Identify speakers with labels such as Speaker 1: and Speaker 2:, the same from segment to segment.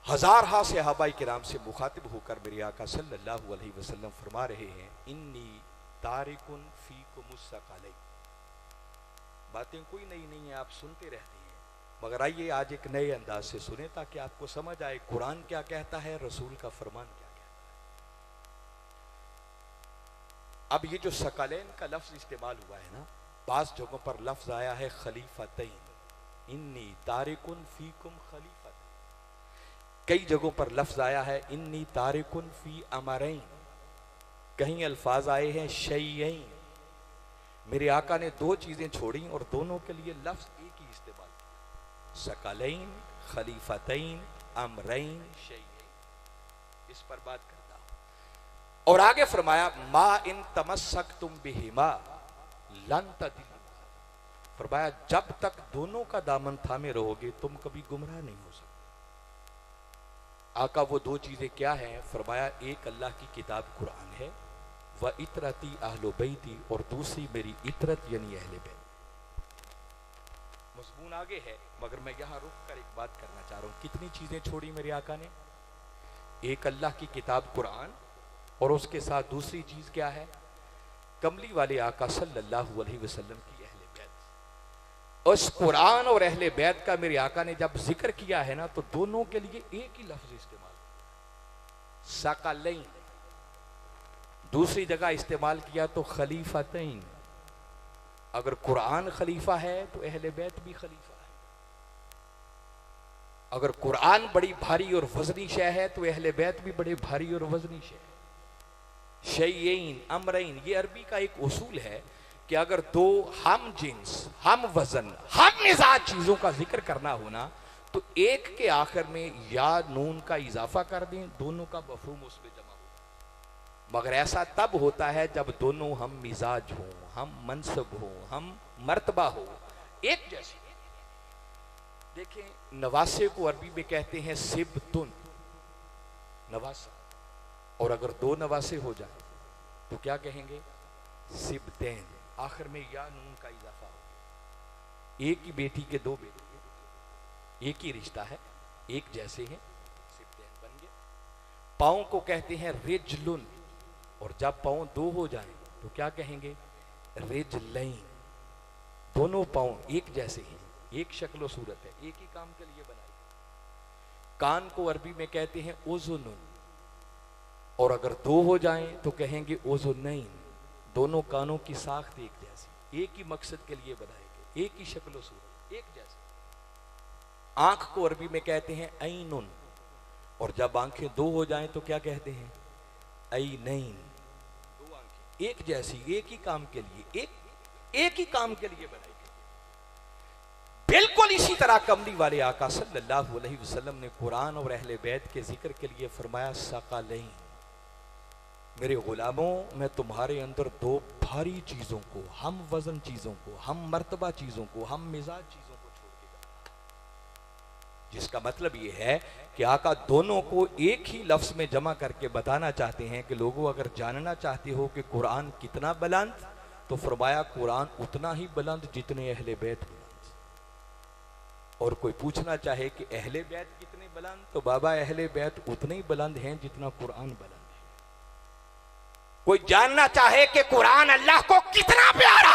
Speaker 1: हजार हा सहाबा किराम से मुखातिब होकर मेरे आका सल्लल्लाहु अलैहि वसल्लम फरमा रहे हैं, इन्नी तारिकुन फीकुमुस सकलैन। बातें कोई नई नहीं है, आप सुनते रहते हैं, मगर आइए आज एक नए अंदाज से सुने ताकि आपको समझ आए कुरान क्या कहता है, रसूल का फरमान क्या कहता है। अब ये जो सकलैन का लफ्ज इस्तेमाल हुआ है ना, बास जगहों पर लफ्ज आया है खलीफतैन, इन्नी तारिकुन फीकुम खलीफतैन। कई जगहों पर लफ्ज आया है इन्नी तारिकुन फी अमरैन। कहीं अल्फाज आए हैं शैयैन। मेरे आका ने दो चीजें छोड़ी और दोनों के लिए लफ्ज एक ही इस्तेमाल किया, सकलैन, खलीफतैन, अमरैन, शैयैन। इस पर बात करता हूं और आगे फरमाया मा इन तमस्सकतुम बिहिमा लन तदिल्लू। फरमाया जब तक दोनों का दामन थामे रहोगे तुम कभी गुमराह नहीं हो सकते। आका वो दो चीजें क्या हैं? फरमाया एक अल्लाह की किताब कुरान है, व इतरती अहलो बैती, और दूसरी मेरी इतरत यानी अहले बैत। मज़मून आगे है मगर मैं यहां रुक कर एक बात करना चाह रहा हूं। कितनी चीजें छोड़ी मेरे आका ने? एक अल्लाह की किताब कुरान और उसके साथ दूसरी चीज क्या है? कमली वाले आका सल्लल्लाहु अलैहि वसल्लम की अहले बैत। उस कुरान और अहले बैत का मेरे आका ने जब जिक्र किया है ना, तो दोनों के लिए एक ही लफ्ज इस्तेमाल, सकलैन। दूसरी जगह इस्तेमाल किया तो खलीफतैन। अगर कुरान खलीफा है तो अहले बैत भी खलीफा है। अगर कुरान बड़ी भारी और वजनी शय है तो अहले बैत भी बड़े भारी और वजनी शय है। शैयैन, अमरैन, ये अरबी का एक उसूल है कि अगर दो हम जिन्स, हम वजन, हम मिजाज चीजों का जिक्र करना हो ना, तो एक के आखिर में या नून का इजाफा कर दें, दोनों का मफहूम उसमें जमा हो। मगर ऐसा तब होता है जब दोनों हम मिजाज हो, हम मनसब हो, हम मर्तबा हो, एक जैसे। देखें, नवासे को अरबी में कहते हैं सिबतुन, नवासा। और अगर दो नवासे हो जाए तो क्या कहेंगे? सिबतैन। आखिर में या नून का इजाफा हो गया। एक ही बेटी के दो बेटे, एक ही रिश्ता है, एक जैसे हैं, सिबतैन बन गए। पाँव को कहते हैं रिजलुन, और जब पाँव दो हो जाए तो क्या कहेंगे? रिजलैन। दोनों पाँव एक जैसे हैं, एक शक्ल सूरत है, एक ही काम के लिए बनाई। कान को अरबी में कहते हैं उज़ुनुन, और अगर दो हो जाएं तो कहेंगे उज़ुनैन। दोनों कानों की साख्त एक जैसी, एक ही मकसद के लिए बनाए गए, एक ही शक्ल सूरत, एक जैसे। आंख को अरबी में कहते हैं ऐनुन, और जब आंखें दो हो जाएं तो क्या कहते हैं? ऐनैन। दो आंखें एक जैसी, एक ही काम के लिए, एक ही काम के लिए बनाई गई। बिल्कुल इसी तरह कमली वाले आका सल्लल्लाहु अलैहि वसल्लम ने कुरान और अहले बैत के जिक्र के लिए फरमाया सकलैन। मेरे गुलामों, मैं तुम्हारे अंदर दो भारी चीजों को, हम वजन चीजों को, हम मर्तबा चीजों को, हम मिजाज चीजों को छोड़ के गया। जिसका मतलब यह है कि आका दोनों को एक ही लफ्ज में जमा करके बताना चाहते हैं कि लोगों, अगर जानना चाहते हो कि कुरान कितना बुलंद, तो फरमाया कुरान उतना ही बुलंद जितने अहले बैत बुलंद। और कोई पूछना चाहे कि अहले बैत कितने बुलंद, तो बाबा अहले बैत उतने ही बुलंद हैं जितना कुरान बुलंद है। कोई जानना चाहे कि कुरान अल्लाह को कितना प्यारा,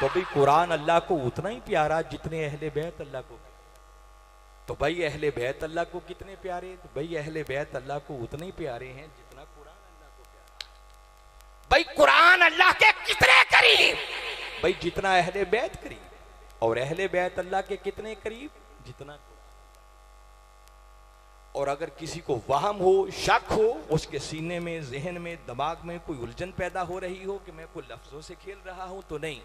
Speaker 1: तो भाई कुरान अल्लाह को उतना ही प्यारा जितने अहले बैत अल्लाह को। तो भाई अहले बैत अल्लाह को कितने प्यारे? तो भाई अहले बैत अल्लाह को उतने ही प्यारे हैं जितना कुरान अल्लाह को प्यारा। भाई कुरान अल्लाह के कितने करीब? भाई जितना अहले बैत करीब। और अहले बैत अल्लाह के कितने करीब? जितना कुरान। और अगर किसी को वहम हो, शक हो, उसके सीने में, जहन में, दिमाग में कोई उलझन पैदा हो रही हो कि मैं कोई लफ्जों से खेल रहा हूं, तो नहीं,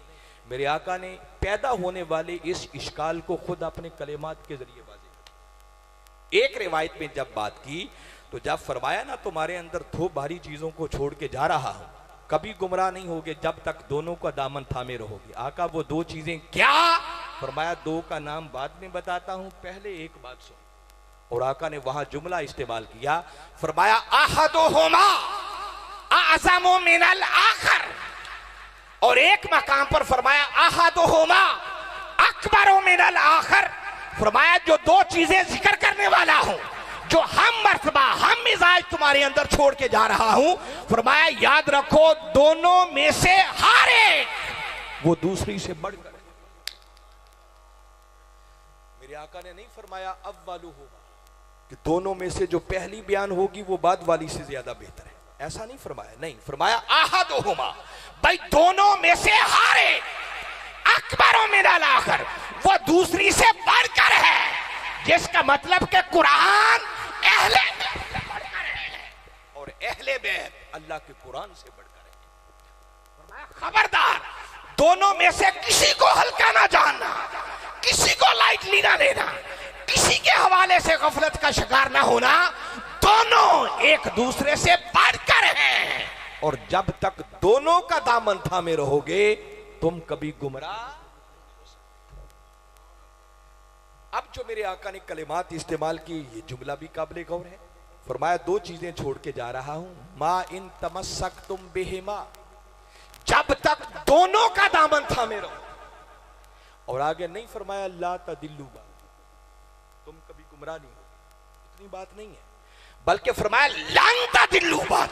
Speaker 1: मेरे आका ने पैदा होने वाले इस इश्काल को खुद अपने कलेमात के जरिए वाज़ेह किया। एक रिवायत में जब बात की तो जब फरमाया ना, तुम्हारे अंदर दो भारी चीजों को छोड़ के जा रहा हूं, कभी गुमराह नहीं होगे जब तक दोनों का दामन थामे रहोगे। आका वो दो चीजें क्या? फरमाया दो का नाम बाद में बताता हूं, पहले एक बात सुन। और आका ने वहां जुमला इस्तेमाल किया, फरमाया अहदुहुमा अअज़मु मिनल आखर, और एक मकाम पर फरमाया अहदुहुमा अकबरु मिनल आखर। फरमाया जो दो चीजें जिक्र करने वाला हूं जो हम मर्तबा, हम मिजाज तुम्हारे अंदर छोड़ के जा रहा हूं, फरमाया याद रखो दोनों में से हर एक वो दूसरी से बढ़कर है। मेरे आका ने नहीं फरमाया अव्वलु होगा कि दोनों में से जो पहली बयान होगी वो बाद वाली से ज्यादा बेहतर है, ऐसा नहीं फरमाया। नहीं फरमाया आहदुहुमा, भाई दोनों में से हर एक अकबरों में आखिर वो दूसरी से बढ़कर है, जिसका मतलब कि कुरान अहले बैत से बढ़कर है और अहले बैत अल्लाह के कुरान से बढ़कर है। खबरदार दोनों में से किसी को हल्का ना जानना, किसी को लाइटली ना लेना, किसी के हवाले से गफलत का शिकार ना होना। दोनों एक दूसरे से बढ़कर हैं और जब तक दोनों का दामन थामे रहोगे तुम कभी गुमराह। अब जो मेरे आका ने कलिमात इस्तेमाल की, ये जुमला भी काबिल गौर है। फरमाया दो चीजें छोड़ के जा रहा हूं, मा इन तमस्सक तुम बेहिमा, जब तक दोनों का दामन थामे रहो। और आगे नहीं फरमाया ला तदिल्लुबा, तुम कभी गुमराह नहीं हो, इतनी बात नहीं है, बल्कि फरमाया लन तदिल्लुबा।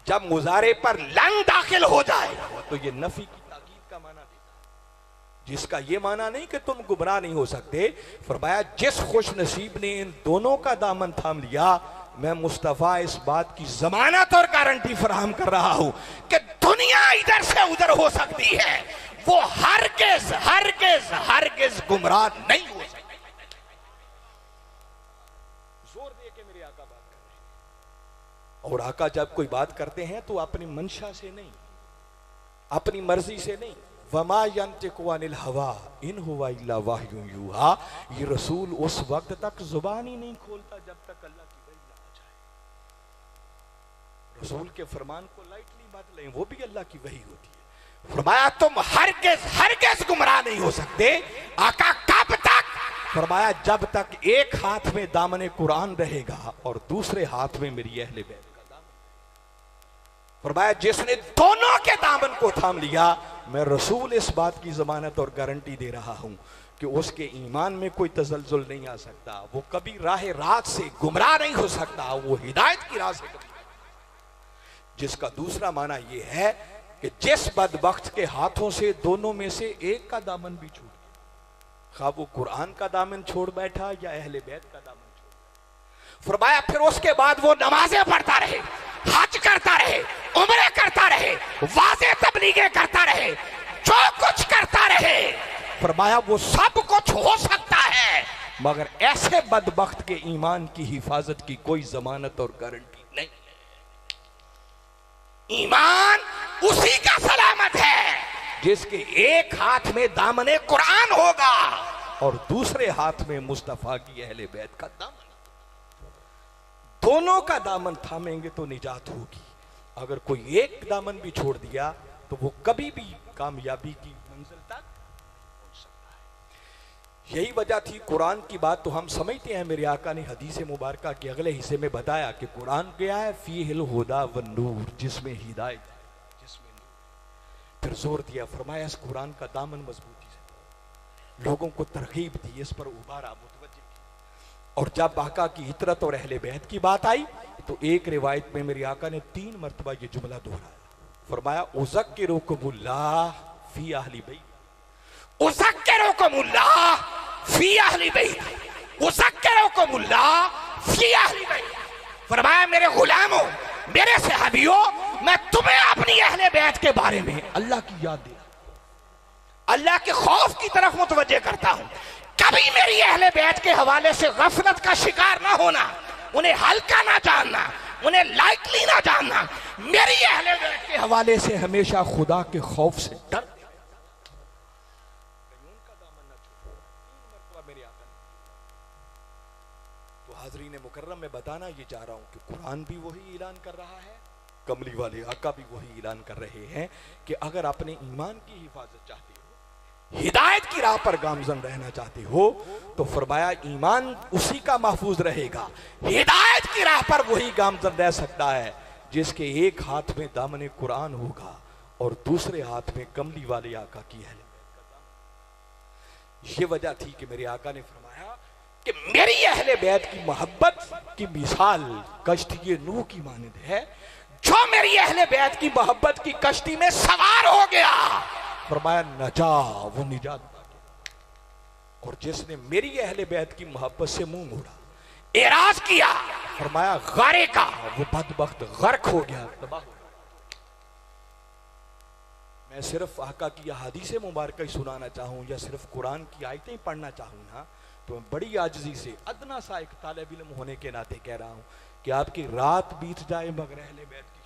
Speaker 1: जब मुजारे पर लन दाखिल हो जाए तो ये नफी की ताकीद का माना देता है, जिसका ये माना नहीं कि तुम गुमराह नहीं हो सकते। फरमाया जिस खुश नसीब ने इन दोनों का दामन थाम लिया, मैं मुस्तफा इस बात की जमानत और गारंटी फराहम कर रहा हूं कि दुनिया इधर से उधर हो सकती है, वो हरगिज हरगिज हरगिज गुमराह नहीं हो सकती। जोर दे के मेरे आका बात कर रहे हैं, और आका जब कोई बात करते हैं तो अपनी मंशा से नहीं, अपनी मर्जी से नहीं। वमा यंतिकु अनिल हवा इन हुवा इल्ला वाह्युन यूहा, ये रसूल उस वक्त तक जुबान ही नहीं खोलता जब तक अल्लाह की वही ना आ जाए। रसूल के फरमान को लाइटली मत लें, वो भी अल्लाह की वही होती है। फरमाया तुम हरगिज हरगिज गुमराह नहीं हो सकते। आका कब तक? फरमाया जब तक एक हाथ में दामने कुरान रहेगा और दूसरे हाथ में मेरी अहले बैत का दामन। फरमाया जिसने दोनों के दामन को थाम लिया, मैं रसूल इस बात की जमानत और गारंटी दे रहा हूं कि उसके ईमान में कोई तजल्जुल नहीं आ सकता, वो कभी राह रात से गुमराह नहीं हो सकता, वो हिदायत की राह से कभी। जिसका दूसरा माना यह है कि जिस बदबख्त के हाथों से दोनों में से एक का दामन भी छूट गया, खा वो कुरान का दामन छोड़ बैठा या अहले बैत का दामन छोड़, फरमाया फिर उसके बाद वो नमाजें पढ़ता रहे, हज करता रहे, उम्रे करता रहे, वाज़े तबलीगे करता रहे, जो कुछ करता रहे, फरमाया वो सब कुछ हो सकता है, मगर ऐसे बदबख्त के ईमान की हिफाजत की कोई जमानत और गारंटी नहीं। ईमान उसी का सलामत है जिसके एक हाथ में दामने कुरान होगा और दूसरे हाथ में मुस्तफा की अहले बैत का दामन। दोनों का दामन थामेंगे तो निजात होगी। अगर कोई एक दामन भी छोड़ दिया तो वो कभी भी कामयाबी की मंजिल तक पहुंच सकता है। यही वजह थी, कुरान की बात तो हम समझते हैं, मेरे आका ने हदीस मुबारका के अगले हिस्से में बताया कि कुरान गया है फीहिल हुदा व नूर, जिसमें हिदायत, जिसमें नूर। फिर जोर दिया, फरमाया इस कुरान का दामन मजबूती से लोगों को तरगीब दी, इस पर उबारा, मुतवज्जे की। और जब आका की इतरत और अहले बैत की बात आई तो एक रिवायत में मेरे आका ने 3 मरतबा ये जुमला दोहराया। फरमाया उज़क्किरुकुमुल्लाह फी अहली बैत, उज़क्किरुकुमुल्लाह फी अहली बैत, उज़क्किरुकुमुल्लाह फी अहली बैत। फरमाया मेरे गुलामों, मेरे सहाबियों, मैं तुम्हें अपनी अहले बैत के बारे में अल्लाह की याद दे, अल्लाह के खौफ की तरफ मुतवज्जे करता हूं। कभी मेरी अहले बैत के हवाले से गफलत का शिकार ना होना, उन्हें हल्का ना जानना, उन्हें लाइटली ना जानना। मेरी अहले बैत के हवाले से हमेशा खुदा के खौफ से डर, उनका दामन ना छोड़ो। 3 मरतबा मेरे आका ने। तो हाज़रीन मुकर्रम में बताना ये चाह रहा हूं कि कुरान भी वही ऐलान कर रहा है, कमली वाले आका भी वही ऐलान कर रहे हैं कि अगर अपने ईमान की हिफाजत चाहते हो, हिदायत की राह पर गामजन रहना चाहते हो, तो फरमाया ईमान उसी का महफूज रहेगा। हिदायत की राह पर वही गामजन रह सकता है जिसके एक हाथ में दामने कुरान होगा और दूसरे हाथ में कमली वाले आका की अहले बैत का दामन। ये वजह थी कि मेरे आका ने फरमाया कि मेरी अहले बैत की मोहब्बत की मिसाल कश्ती नूह की मानद है। जो मेरी अहले बैत की मोहब्बत की कश्ती में सवार हो गया, फरमाया नजा, वो निजात पा गया। और जिसने मेरी अहले बैत की मोहब्बत से मुंह मोड़ा, एराज किया, फरमाया गारे का, वो बदबख्त गर्क हो गया, तबाह हो गया। मैं सिर्फ आका की हदीस मुबारक ही सुनाना चाहूँ या सिर्फ कुरान की आयतें ही पढ़ना चाहूँ ना, तो मैं बड़ी आजिज़ी से अदना सा एक तालिब इल्म होने के नाते कह रहा हूँ कि आपकी रात बीत जाए मगर अहले बैत की